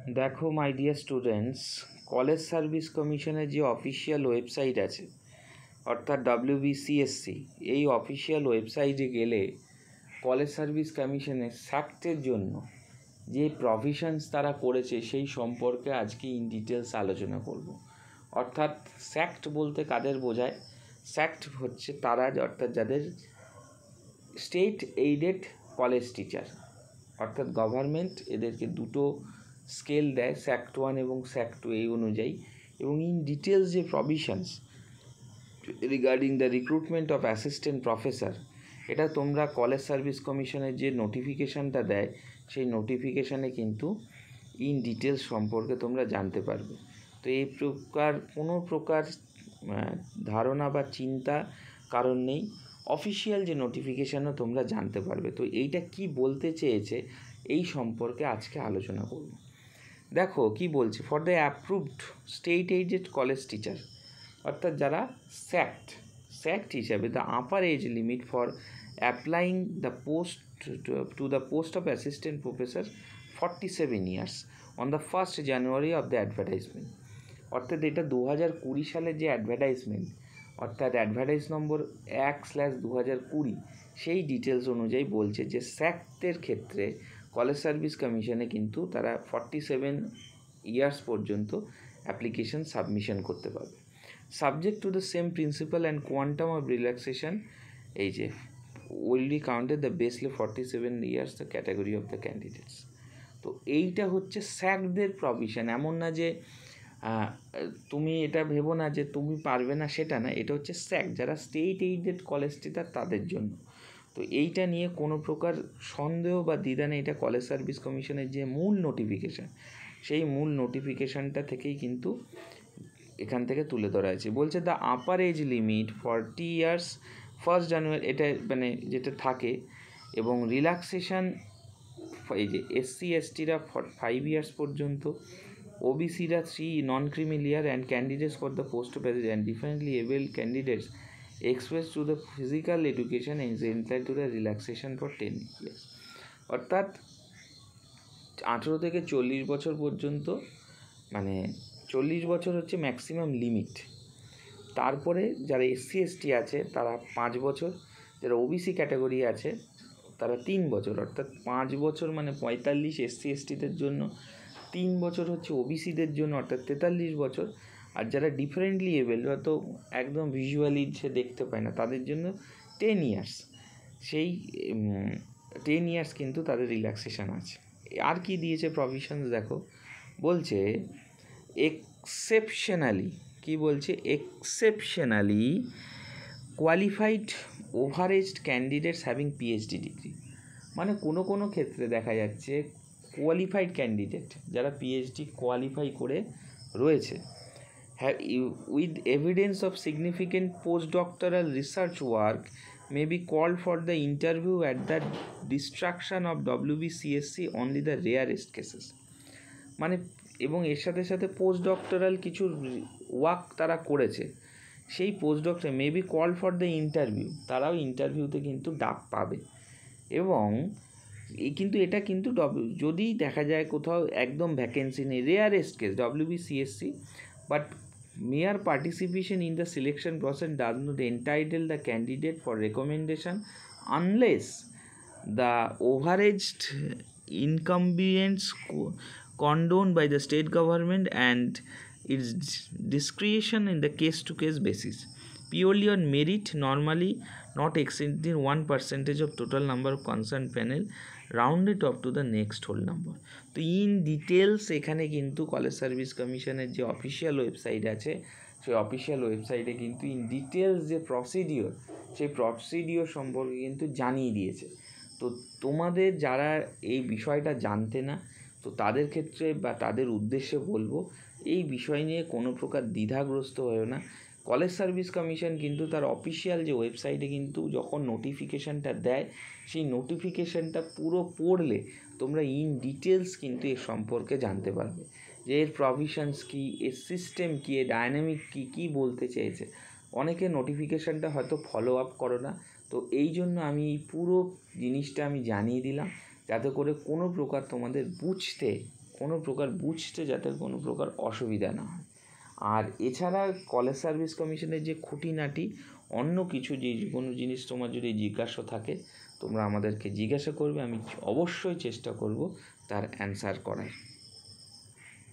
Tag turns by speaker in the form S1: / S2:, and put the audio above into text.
S1: দেখো my dear students, college service কমিশনের যে অফিসিয়াল ওয়েবসাইট আছে অর্থাৎ WBCSC, এই অফিসিয়াল ওয়েবসাইটে গেলে কলেজ সার্ভিস কমিশনের স্যাক্টের জন্য যে প্রভিশনস তারা করেছে সেই সম্পর্কে আজকে ইন ডিটেলস আলোচনা করব। অর্থাৎ স্যাক্ট বলতে কাদের বোঝায়? স্যাক্ট হচ্ছে তারা, অর্থাৎ যাদের স্টেট এইডেড কলেজ টিচার, অর্থাৎ গভর্নমেন্ট এদেরকে দুটো স্কেল দেয়, স্যাক্ট 1 এবং স্যাক্ট 2 এই অনুযায়ী, এবং ইন ডিটেলস যে provisions regarding the recruitment of assistant professor, এটা তোমরা কলেজ সার্ভিস কমিশনের যে নোটিফিকেশানটা দেয় সেই নোটিফিকেশানে কিন্তু ইন ডিটেলস সম্পর্কে তোমরা জানতে পারবে। তো এই প্রকার কোনো প্রকার ধারণা বা চিন্তা কারণ নেই, অফিসিয়াল যে নোটিফিকেশানও তোমরা জানতে পারবে। তো এইটা কি বলতে চেয়েছে এই সম্পর্কে আজকে আলোচনা করব। দেখো কি বলছে, for the approved state aided college teacher, অর্থাৎ যারা স্যাক্ট হিসাবে the upper age limit for applying the post to the post of assistant professor 47 years on the 1st January of the advertisement. অর্থাৎ এটা 2020 সালের যে অ্যাডভার্টাইজমেন্ট, অর্থাৎ advertise নম্বর 1/2020, সেই details অনুযায়ী বলছে যে স্যাক্টের ক্ষেত্রে কলেজ সার্ভিস কমিশনে কিন্তু তারা 47 years পর্যন্ত অ্যাপ্লিকেশন সাবমিশন করতে পারবে, subject to the same principal and quantum of relaxation. এই যে will be counted the basely 47 years the category of the candidates. তো এইটা হচ্ছে স্যাকদের প্রভিশন। এমন না যে তুমি এটা ভেবো না যে তুমি পারবে না, সেটা না, এটা হচ্ছে স্যাক যারা স্টেট এইডেড কলেজ টিচার তাদের জন্য। তো এইটা নিয়ে কোনো প্রকার সন্দেহ বা দ্বিধা নেই, এটা কলেজ সার্ভিস কমিশনের যে মূল নোটিফিকেশান সেই মূল নোটিফিকেশানটা থেকেই কিন্তু এখান থেকে তুলে ধরা হয়েছে। বলছে the upper age limit 40 years 1st January, এটা মানে যেটা থাকে, এবং রিল্যাক্সেশন এই যে SC/STরা 5 years পর্যন্ত, OBCরা 3 non creamy layer and candidates for the post of and differently abled candidates express to the physical education is entitled to the relaxation for 10 years। অর্থাৎ 18 থেকে 40 বছর পর্যন্ত, মানে 40 বছর হচ্ছে ম্যাক্সিমাম লিমিট। তারপরে যারা SC/ST আছে তারা 5 বছর, যারা OBC ক্যাটাগরি আছে তারা 3 বছর, অর্থাৎ 5 বছর মানে 45 SC/STদের জন্য, 3 বছর হচ্ছে OBCদের জন্য অর্থাৎ 43 বছর, আর যারা ডিফারেন্টলি এবেল, হয়তো একদম ভিজুয়ালি সে দেখতে পায় না, তাদের জন্য 10 years। সেই 10 years কিন্তু তাদের রিল্যাক্সেশন আছে। আর কি দিয়েছে প্রভিশনস দেখো, বলছে এক্সেপশনালি, কি বলছে, exceptionally qualified overaged candidates having PhD degree. মানে কোনো ক্ষেত্রে দেখা যাচ্ছে কোয়ালিফাইড ক্যান্ডিডেট যারা PhD কোয়ালিফাই করে রয়েছে, with evidence of significant post doctoral research work may be called for the interview at the discretion of WBCSC only the rarest cases. মানে এবং এর সাথে পোস্ট ডক্টরাল কিছু ওয়ার্ক তারা করেছে, সেই post doctor may be call for the interview, তারাও ইন্টারভিউতে কিন্তু ডাক পাবে। এবং কিন্তু এটা কিন্তু যদি দেখা যায় কোথাও একদম ভ্যাকেন্সি নেই, rarest case WBCSC, but mere participation in the selection process does not entitle the candidate for recommendation unless the overaged incumbents condoned by the state government and its discretion in the case-to-case basis, purely on merit, normally not exceeding 1% of total number of concerned panel, rounded up to the next whole number. তো in details এখানে কিন্তু college service কমিশনের যে official website আছে সেই official ওয়েবসাইটে কিন্তু in details যে প্রসিডিওর, সেই প্রসিডিওর সম্পর্কে কিন্তু জানিয়ে দিয়েছে। তো তোমাদের যারা এই বিষয়টা জানতে না, তো তাদের ক্ষেত্রে বা তাদের উদ্দেশ্যে বলবো, এই বিষয় নিয়ে কোনো প্রকার দ্বিধাগ্রস্ত হয়েও না। কলেজ সার্ভিস কমিশন কিন্তু তার অফিসিয়াল যে ওয়েবসাইটে কিন্তু যখন নোটিফিকেশানটা দেয়, সেই নোটিফিকেশানটা পুরো পড়লে তোমরা ইন ডিটেলস কিন্তু এর সম্পর্কে জানতে পারবে, যে এর প্রভিশনস কী, এর সিস্টেম কী, এর ডায়নামিক কী বলতে চেয়েছে। অনেকে নোটিফিকেশানটা হয়তো ফলো আপ করো না, তো এই জন্য আমি এই পুরো জিনিসটা আমি জানিয়ে দিলাম, যাতে করে কোনো প্রকার তোমাদের বুঝতে কোনো প্রকার বুঝতে যাতে কোনো প্রকার অসুবিধা না হয়। আর এছাড়া কলেজ সার্ভিস কমিশনের যে খুঁটিনাটি অন্য কিছু যে কোনো জিনিস তোমার যদি জিজ্ঞাসা থাকে তোমরা আমাদেরকে জিজ্ঞাসা করবে, আমি অবশ্যই চেষ্টা করব তার অ্যান্সার করার।